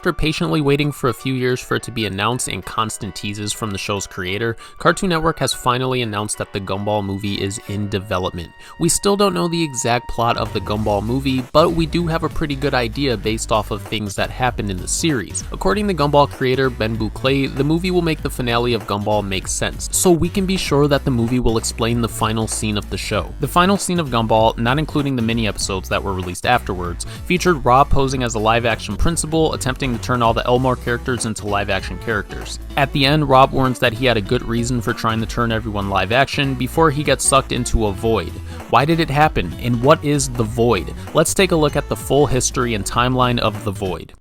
After patiently waiting for a few years for it to be announced and constant teases from the show's creator, Cartoon Network has finally announced that the Gumball movie is in development. We still don't know the exact plot of the Gumball movie, but we do have a pretty good idea based off of things that happened in the series. According to Gumball creator Ben Bouclé, the movie will make the finale of Gumball make sense, so we can be sure that the movie will explain the final scene of the show. The final scene of Gumball, not including the mini episodes that were released afterwards, featured Rob posing as a live-action principal, attempting to turn all the Elmore characters into live-action characters. At the end, Rob warns that he had a good reason for trying to turn everyone live-action before he gets sucked into a void. Why did it happen, and what is the void? Let's take a look at the full history and timeline of the void.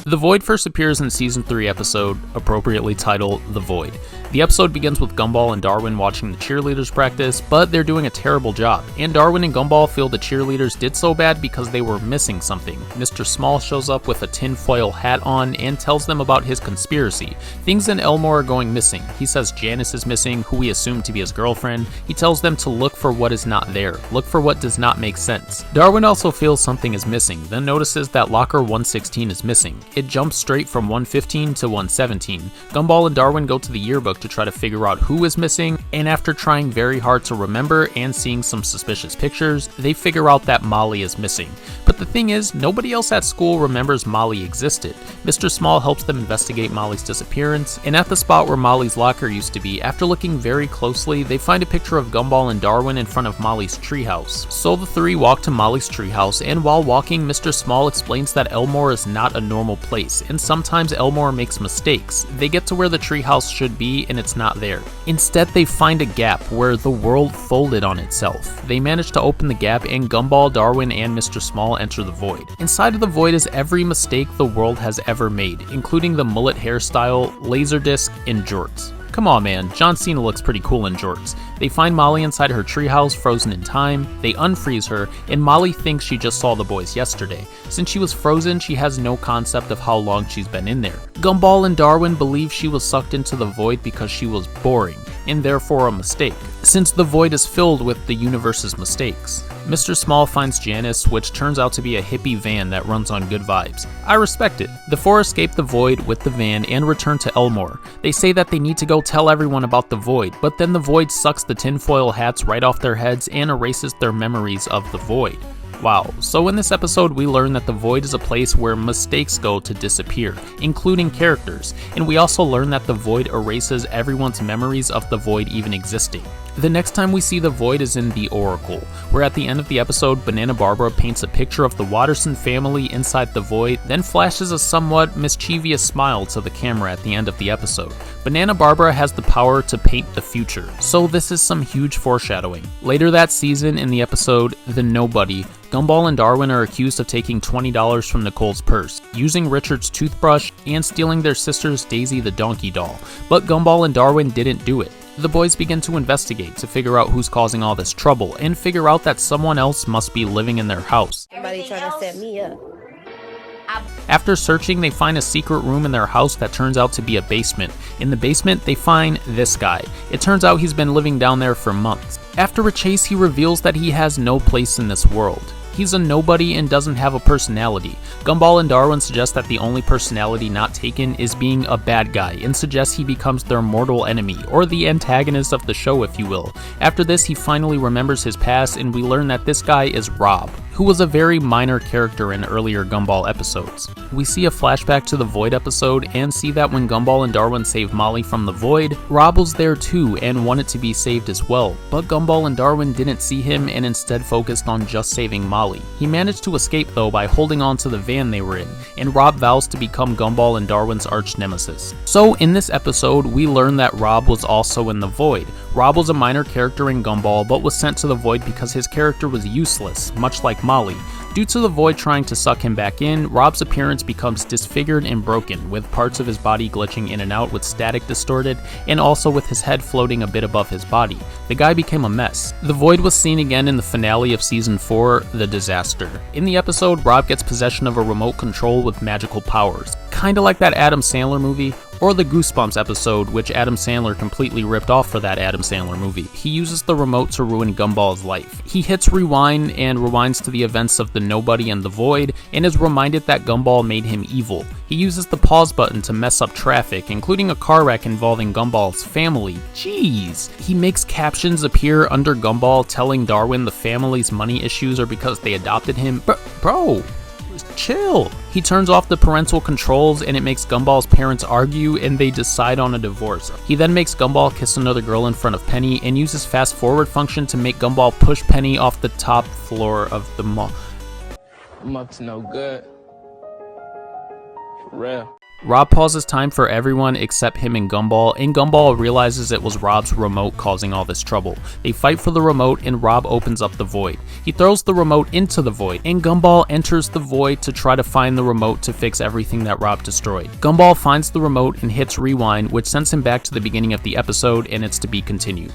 The Void first appears in Season 3 episode, appropriately titled The Void. The episode begins with Gumball and Darwin watching the cheerleaders practice, but they're doing a terrible job, and Darwin and Gumball feel the cheerleaders did so bad because they were missing something. Mr. Small shows up with a tinfoil hat on and tells them about his conspiracy. Things in Elmore are going missing. He says Janice is missing, who we assume to be his girlfriend. He tells them to look for what is not there, look for what does not make sense. Darwin also feels something is missing, then notices that locker 116 is missing. It jumps straight from 115 to 117. Gumball and Darwin go to the yearbook to try to figure out who is missing, and after trying very hard to remember and seeing some suspicious pictures, they figure out that Molly is missing. But the thing is, nobody else at school remembers Molly existed. Mr. Small helps them investigate Molly's disappearance, and at the spot where Molly's locker used to be, after looking very closely, they find a picture of Gumball and Darwin in front of Molly's treehouse. So the three walk to Molly's treehouse, and while walking, Mr. Small explains that Elmore is not a normal place, and sometimes Elmore makes mistakes. They get to where the treehouse should be, and it's not there. Instead, they find a gap where the world folded on itself. They manage to open the gap, and Gumball, Darwin, and Mr. Small enter the void. Inside of the void is every mistake the world has ever made, including the mullet hairstyle, laserdisc, and jorts. Come on man, John Cena looks pretty cool in jorts. They find Molly inside her treehouse, frozen in time. They unfreeze her, and Molly thinks she just saw the boys yesterday. Since she was frozen, she has no concept of how long she's been in there. Gumball and Darwin believe she was sucked into the void because she was boring, and therefore a mistake, since the void is filled with the universe's mistakes. Mr. Small finds Janice, which turns out to be a hippie van that runs on good vibes. I respect it. The four escape the void with the van and return to Elmore. They say that they need to go tell everyone about the void, but then the void sucks the tinfoil hats right off their heads and erases their memories of the void. Wow, so in this episode we learn that the void is a place where mistakes go to disappear, including characters, and we also learn that the void erases everyone's memories of the void even existing. The next time we see the void is in The Oracle, where at the end of the episode, Banana Barbara paints a picture of the Watterson family inside the void, then flashes a somewhat mischievous smile to the camera at the end of the episode. Banana Barbara has the power to paint the future, so this is some huge foreshadowing. Later that season, in the episode The Nobody, Gumball and Darwin are accused of taking $20 from Nicole's purse, using Richard's toothbrush, and stealing their sister's Daisy the donkey doll, but Gumball and Darwin didn't do it. The boys begin to investigate to figure out who's causing all this trouble, and figure out that someone else must be living in their house. Somebody trying to set me up. After searching, they find a secret room in their house that turns out to be a basement. In the basement, they find this guy. It turns out he's been living down there for months. After a chase, he reveals that he has no place in this world. He's a nobody and doesn't have a personality. Gumball and Darwin suggest that the only personality not taken is being a bad guy, and suggest he becomes their mortal enemy, or the antagonist of the show if you will. After this, he finally remembers his past, and we learn that this guy is Rob, who was a very minor character in earlier Gumball episodes. We see a flashback to the Void episode, and see that when Gumball and Darwin save Molly from the Void, Rob was there too and wanted to be saved as well, but Gumball and Darwin didn't see him and instead focused on just saving Molly. He managed to escape though by holding on to the van they were in, and Rob vows to become Gumball and Darwin's arch nemesis. So in this episode, we learn that Rob was also in the Void. Rob was a minor character in Gumball, but was sent to the Void because his character was useless, much like Molly. Due to the Void trying to suck him back in, Rob's appearance becomes disfigured and broken, with parts of his body glitching in and out with static distorted, and also with his head floating a bit above his body. The guy became a mess. The Void was seen again in the finale of Season 4, The Disaster. In the episode, Rob gets possession of a remote control with magical powers. Kinda like that Adam Sandler movie, Or the Goosebumps episode, which Adam Sandler completely ripped off for that Adam Sandler movie. He uses the remote to ruin Gumball's life. He hits rewind and rewinds to the events of the Nobody and the Void, and is reminded that Gumball made him evil. He uses the pause button to mess up traffic, including a car wreck involving Gumball's family. Jeez. He makes captions appear under Gumball telling Darwin the family's money issues are because they adopted him. Bro, chill. He turns off the parental controls and it makes Gumball's parents argue and they decide on a divorce. He then makes Gumball kiss another girl in front of Penny and uses fast forward function to make Gumball push Penny off the top floor of the mall. I'm up to no good. For real. Rob pauses time for everyone except him and Gumball realizes it was Rob's remote causing all this trouble. They fight for the remote and Rob opens up the void. He throws the remote into the void, and Gumball enters the void to try to find the remote to fix everything that Rob destroyed. Gumball finds the remote and hits rewind, which sends him back to the beginning of the episode, and it's to be continued.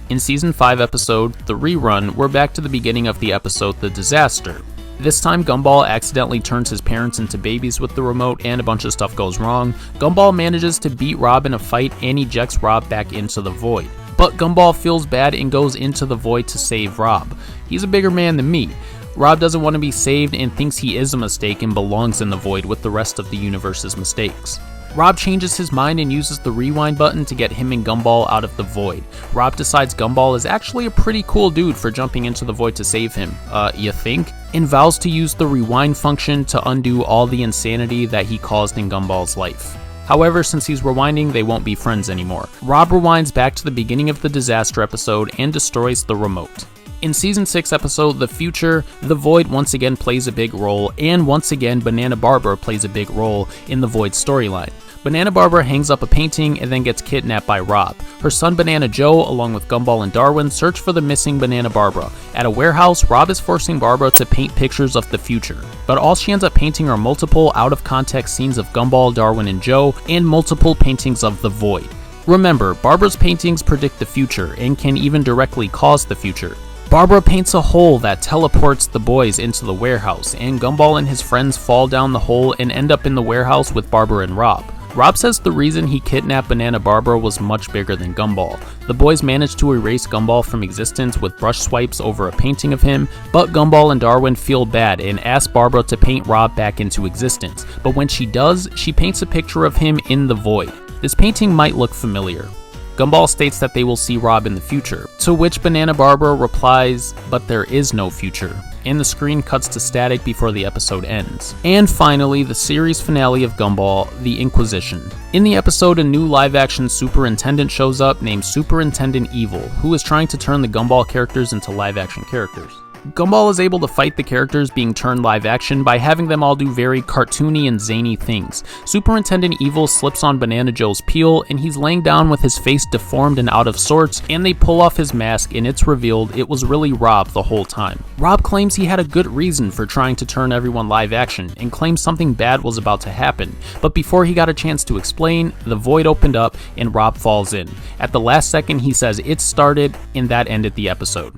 In Season 5 episode, The Rerun, we're back to the beginning of the episode, The Disaster. This time, Gumball accidentally turns his parents into babies with the remote and a bunch of stuff goes wrong. Gumball manages to beat Rob in a fight and ejects Rob back into the void. But Gumball feels bad and goes into the void to save Rob. He's a bigger man than me. Rob doesn't want to be saved and thinks he is a mistake and belongs in the void with the rest of the universe's mistakes. Rob changes his mind and uses the rewind button to get him and Gumball out of the void. Rob decides Gumball is actually a pretty cool dude for jumping into the void to save him, you think? And vows to use the rewind function to undo all the insanity that he caused in Gumball's life. However, since he's rewinding, they won't be friends anymore. Rob rewinds back to the beginning of the disaster episode and destroys the remote. In Season 6 episode, The Future, the Void once again plays a big role, and once again, Banana Barbara plays a big role in the Void storyline. Banana Barbara hangs up a painting and then gets kidnapped by Rob. Her son Banana Joe, along with Gumball and Darwin, search for the missing Banana Barbara. At a warehouse, Rob is forcing Barbara to paint pictures of the future. But all she ends up painting are multiple out-of-context scenes of Gumball, Darwin, and Joe, and multiple paintings of the Void. Remember, Barbara's paintings predict the future, and can even directly cause the future. Barbara paints a hole that teleports the boys into the warehouse, and Gumball and his friends fall down the hole and end up in the warehouse with Barbara and Rob. Rob says the reason he kidnapped Banana Barbara was much bigger than Gumball. The boys managed to erase Gumball from existence with brush swipes over a painting of him, but Gumball and Darwin feel bad and ask Barbara to paint Rob back into existence. But when she does, she paints a picture of him in the void. This painting might look familiar. Gumball states that they will see Rob in the future, to which Banana Barbara replies, "But there is no future." And the screen cuts to static before the episode ends. And finally, the series finale of Gumball, The Inquisition. In the episode, a new live-action superintendent shows up named Superintendent Evil, who is trying to turn the Gumball characters into live-action characters. Gumball is able to fight the characters being turned live action by having them all do very cartoony and zany things. Superintendent Evil slips on Banana Joe's peel and he's laying down with his face deformed and out of sorts, and they pull off his mask and it's revealed it was really Rob the whole time. Rob claims he had a good reason for trying to turn everyone live action and claims something bad was about to happen, but before he got a chance to explain, the void opened up and Rob falls in. At the last second he says it started, and that ended the episode.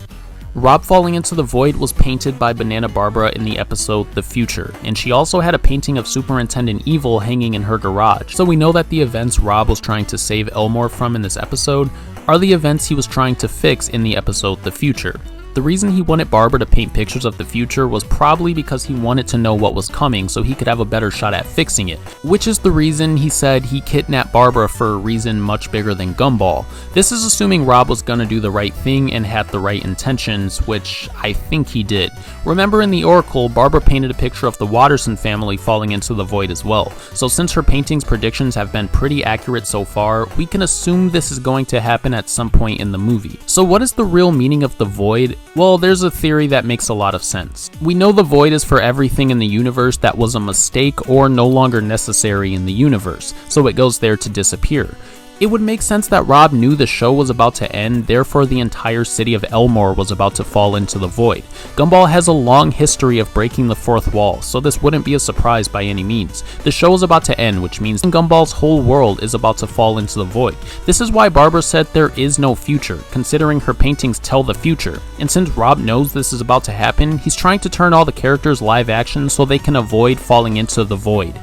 Rob falling into the void was painted by Banana Barbara in the episode The Future, and she also had a painting of Superintendent Evil hanging in her garage, so we know that the events Rob was trying to save Elmore from in this episode are the events he was trying to fix in the episode The Future. The reason he wanted Barbara to paint pictures of the future was probably because he wanted to know what was coming so he could have a better shot at fixing it, which is the reason he said he kidnapped Barbara for a reason much bigger than Gumball. This is assuming Rob was gonna do the right thing and had the right intentions, which I think he did. Remember in the Oracle, Barbara painted a picture of the Watterson family falling into the void as well, so since her painting's predictions have been pretty accurate so far, we can assume this is going to happen at some point in the movie. So what is the real meaning of the void? Well, there's a theory that makes a lot of sense. We know the void is for everything in the universe that was a mistake or no longer necessary in the universe, so it goes there to disappear. It would make sense that Rob knew the show was about to end, therefore the entire city of Elmore was about to fall into the void. Gumball has a long history of breaking the fourth wall, so this wouldn't be a surprise by any means. The show is about to end, which means Gumball's whole world is about to fall into the void. This is why Barbara said there is no future, considering her paintings tell the future. And since Rob knows this is about to happen, he's trying to turn all the characters live action so they can avoid falling into the void.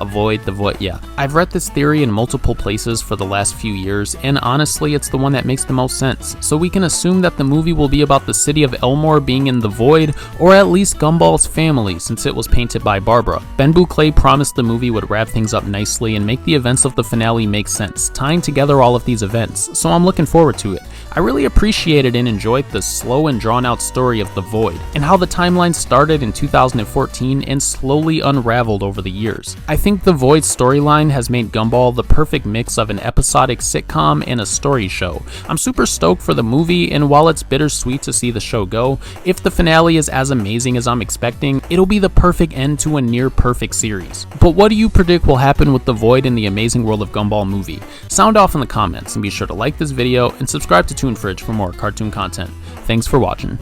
a void, the void, yeah. I've read this theory in multiple places for the last few years, and honestly it's the one that makes the most sense. So we can assume that the movie will be about the city of Elmore being in the void, or at least Gumball's family, since it was painted by Barbara. Ben Bouclé promised the movie would wrap things up nicely and make the events of the finale make sense, tying together all of these events, so I'm looking forward to it. I really appreciated and enjoyed the slow and drawn out story of the void, and how the timeline started in 2014 and slowly unraveled over the years. I think the void storyline has made Gumball the perfect mix of an episodic sitcom and a story show. I'm super stoked for the movie, and while it's bittersweet to see the show go, if the finale is as amazing as I'm expecting, it'll be the perfect end to a near perfect series. But what do you predict will happen with the void in the Amazing World of Gumball movie? Sound off in the comments, and be sure to like this video and subscribe to Toon Fridge for more cartoon content. Thanks for watching.